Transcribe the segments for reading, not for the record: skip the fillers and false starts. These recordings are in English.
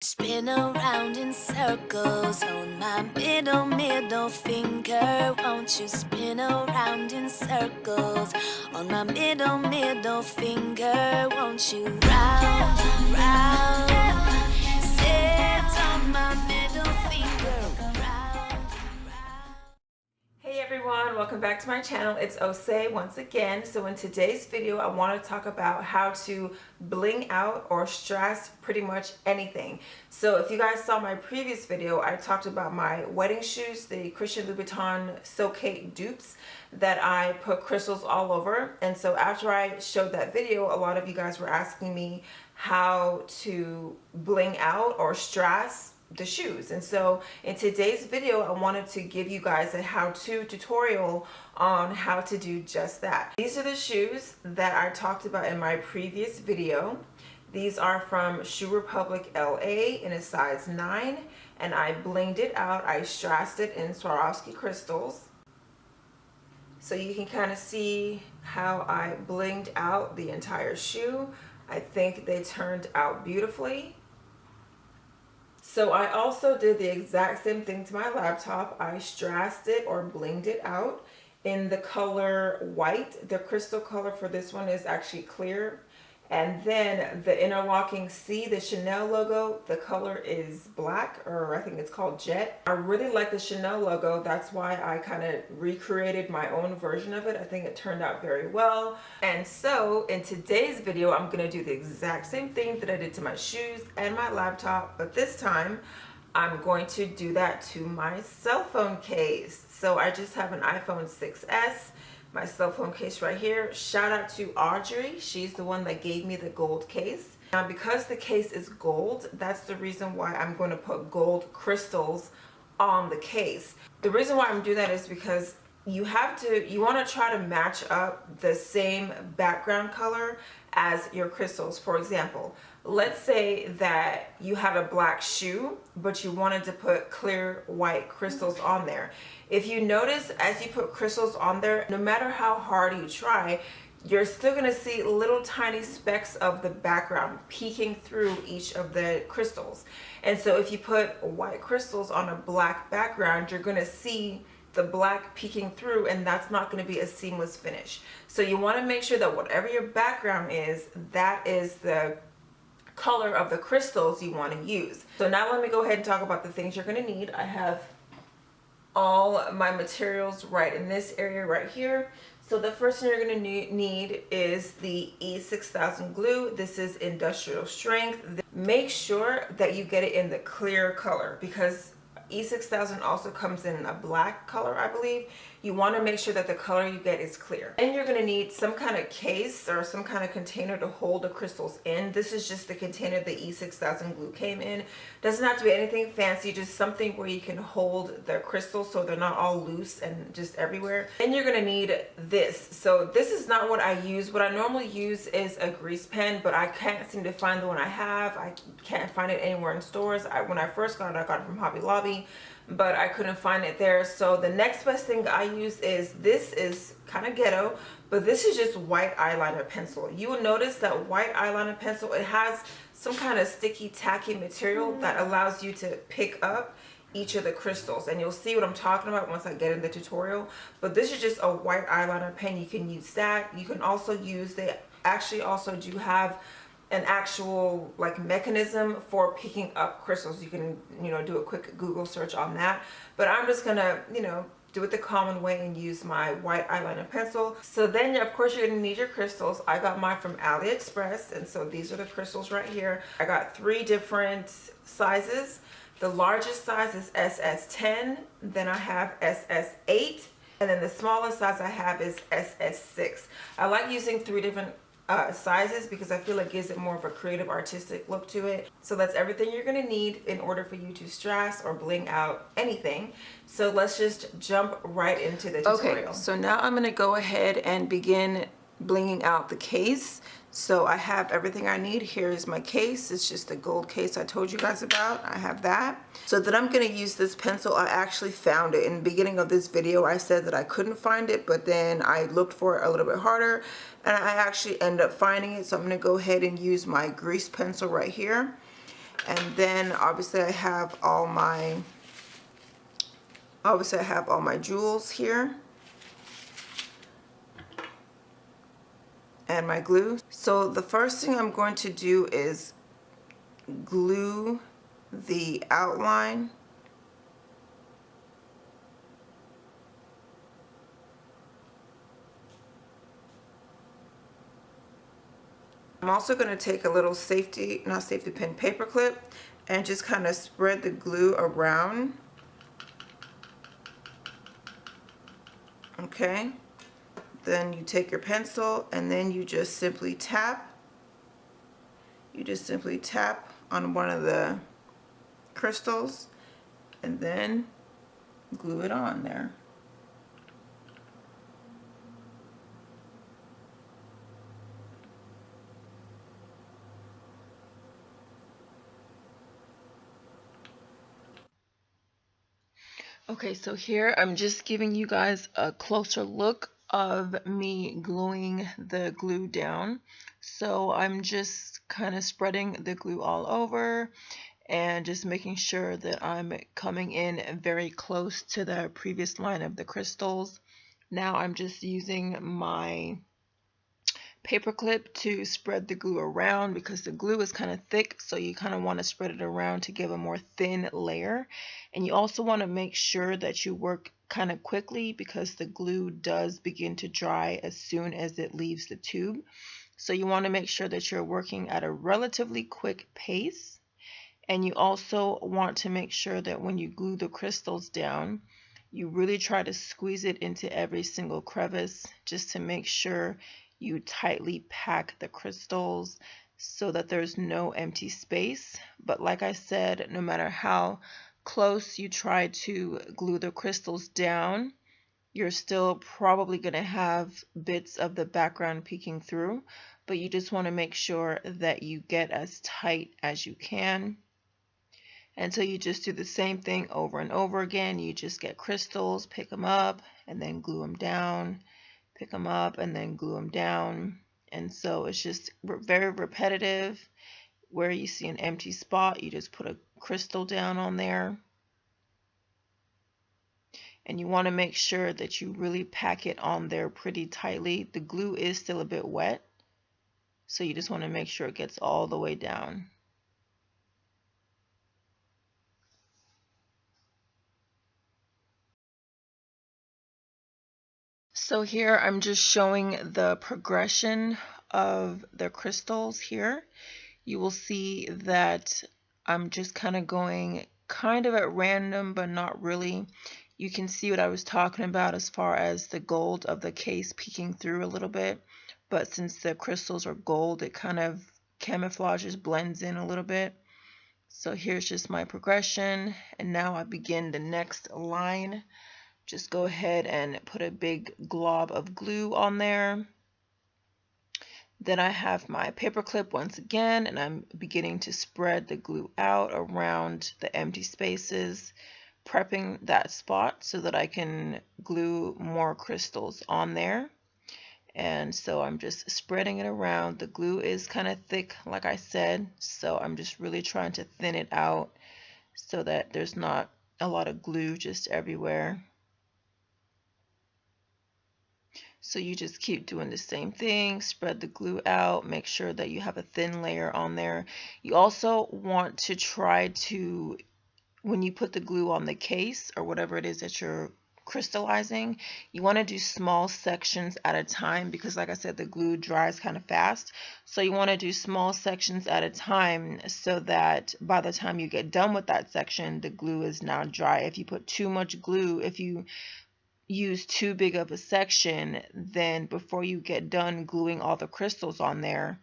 Spin around in circles on my middle finger. Won't you spin around in circles on my middle finger? Won't you round, round, sit on my middle finger, round. Hey everyone, welcome back to my channel. It's Osei once again. So in today's video, I want to talk about how to bling out or strass pretty much anything. So if you guys saw my previous video, I talked about my wedding shoes, the Christian Louboutin Silk dupes that I put crystals all over. And so after I showed that video, a lot of you guys were asking me how to bling out or strass the shoes. And so in today's video, I wanted to give you guys a how-to tutorial on how to do just that. These are the shoes that I talked about in my previous video. These are from Shoe Republic LA in a size 9, and I blinged it out. I strassed it in Swarovski crystals. So you can kind of see how I blinged out the entire shoe. I think they turned out beautifully. So I also did the exact same thing to my laptop. I strassed it or blinged it out in the color white. The crystal color for this one is actually clear. And then the interlocking C, the Chanel logo, the color is black, or I think it's called Jet. I really like the Chanel logo. That's why I kind of recreated my own version of it. I think it turned out very well. And so in today's video, I'm going to do the exact same thing that I did to my shoes and my laptop, but this time I'm going to do that to my cell phone case. So I just have an iPhone 6S. My cell phone case right here. Shout out to Audrey. She's the one that gave me the gold case. Now, because the case is gold, that's the reason why I'm going to put gold crystals on the case. The reason why I'm doing that is because you want to try to match up the same background color as your crystals. For example, let's say that you have a black shoe, but you wanted to put clear white crystals on there. If you notice, as you put crystals on there, no matter how hard you try, you're still going to see little tiny specks of the background peeking through each of the crystals. And so if you put white crystals on a black background, you're going to see the black peeking through, and that's not going to be a seamless finish. So you want to make sure that whatever your background is, that is the color of the crystals you want to use. So now let me go ahead and talk about the things you're going to need. I have all my materials right in this area right here. So the first thing you're going to need is the E6000 glue. This is industrial strength. Make sure that you get it in the clear color, because E6000 also comes in a black color, I believe. You want to make sure that the color you get is clear. And you're going to need some kind of case or some kind of container to hold the crystals in. This is just the container the E6000 glue came in. Doesn't have to be anything fancy, just something where you can hold the crystals so they're not all loose and just everywhere. Then you're going to need this. So this is not what I use. What I normally use is a grease pen, but I can't seem to find the one I have. I can't find it anywhere in stores. When I first got it, I got it from Hobby Lobby, but I couldn't find it there. So the next best thing I use is, this is kind of ghetto, but this is just white eyeliner pencil. You will notice that white eyeliner pencil, it has some kind of sticky, tacky material that allows you to pick up each of the crystals, and you'll see what I'm talking about once I get in the tutorial. But this is just a white eyeliner pen. You can use that. You can also use, they actually also do have an actual like mechanism for picking up crystals. You can, do a quick Google search on that, but I'm just gonna, do it the common way and use my white eyeliner pencil. So then of course you're gonna need your crystals. I got mine from AliExpress, and so these are the crystals right here. I got 3 different sizes. The largest size is SS10, then I have SS8, and then the smallest size I have is SS6. I like using 3 different sizes because I feel it gives it more of a creative, artistic look to it. So that's everything you're going to need in order for you to strass or bling out anything. So let's just jump right into the tutorial. Okay, so now I'm going to go ahead and begin blinging out the case. So I have everything I need. Here is my case. It's just a gold case I told you guys about. I have that. So then I'm going to use this pencil. I actually found it in the beginning of this video. I said that I couldn't find it, but then I looked for it a little bit harder and I actually ended up finding it. So I'm going to go ahead and use my grease pencil right here. And then obviously I have all my jewels here and my glue. So the first thing I'm going to do is glue the outline. I'm also going to take a little not safety pin, paper clip, and just kind of spread the glue around. Okay, then you take your pencil and then you just simply tap. You just simply tap on one of the crystals and then glue it on there. Okay, so here I'm just giving you guys a closer look of me gluing the glue down. So I'm just kind of spreading the glue all over and just making sure that I'm coming in very close to the previous line of the crystals. Now I'm just using my paper clip to spread the glue around because the glue is kind of thick, so you kind of want to spread it around to give a more thin layer. And you also want to make sure that you work kind of quickly because the glue does begin to dry as soon as it leaves the tube. So you want to make sure that you're working at a relatively quick pace. And you also want to make sure that when you glue the crystals down, you really try to squeeze it into every single crevice just to make sure you tightly pack the crystals so that there's no empty space. But like I said, no matter how close you try to glue the crystals down, you're still probably going to have bits of the background peeking through, but you just want to make sure that you get as tight as you can. And so you just do the same thing over and over again. You just get crystals, pick them up, and then glue them down, pick them up, and then glue them down. And so it's just very repetitive. Where you see an empty spot, you just put a crystal down on there. And you want to make sure that you really pack it on there pretty tightly. The glue is still a bit wet, so you just want to make sure it gets all the way down. So here I'm just showing the progression of the crystals here. You will see that I'm just kind of going kind of at random, but not really. You can see what I was talking about as far as the gold of the case peeking through a little bit. But since the crystals are gold, it kind of camouflages, blends in a little bit. So here's just my progression. And now I begin the next line. Just go ahead and put a big glob of glue on there. Then I have my paper clip once again, and I'm beginning to spread the glue out around the empty spaces, prepping that spot so that I can glue more crystals on there. And so I'm just spreading it around. The glue is kind of thick, like I said, so I'm just really trying to thin it out so that there's not a lot of glue just everywhere. So you just keep doing the same thing, spread the glue out, make sure that you have a thin layer on there. You also want to try to, when you put the glue on the case or whatever it is that you're crystallizing, you want to do small sections at a time because like I said, the glue dries kind of fast. So you want to do small sections at a time so that by the time you get done with that section, the glue is now dry. If you put too much glue, if you use too big of a section, then before you get done gluing all the crystals on there,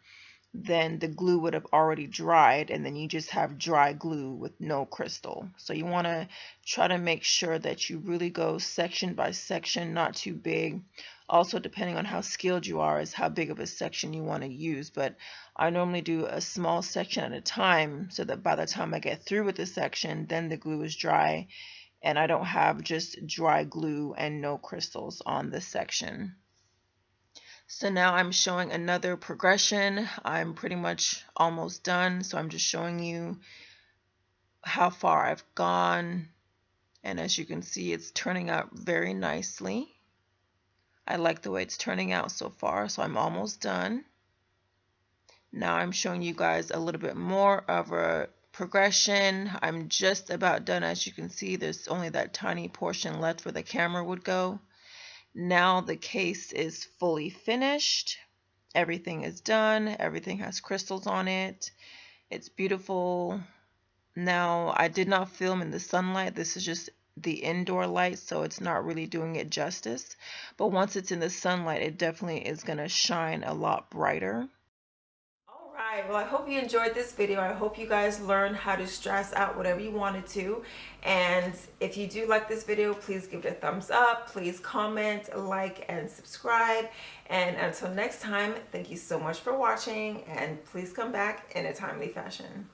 then the glue would have already dried and then you just have dry glue with no crystal. So you want to try to make sure that you really go section by section, not too big. Also, depending on how skilled you are is how big of a section you want to use, but I normally do a small section at a time so that by the time I get through with the section, then the glue is dry and I don't have just dry glue and no crystals on this section. So now I'm showing another progression. I'm pretty much almost done, so I'm just showing you how far I've gone, and as you can see, it's turning out very nicely. I like the way it's turning out so far, so I'm almost done. Now I'm showing you guys a little bit more of a progression. I'm just about done. As you can see, there's only that tiny portion left where the camera would go. Now the case is fully finished. Everything is done. Everything has crystals on it. It's beautiful. Now, I did not film in the sunlight. This is just the indoor light, so it's not really doing it justice. But once it's in the sunlight, it definitely is going to shine a lot brighter. All right, well, I hope you enjoyed this video. I hope you guys learned how to strass out whatever you wanted to. And if you do like this video, please give it a thumbs up. Please comment, like, and subscribe. And until next time, thank you so much for watching, and please come back in a timely fashion.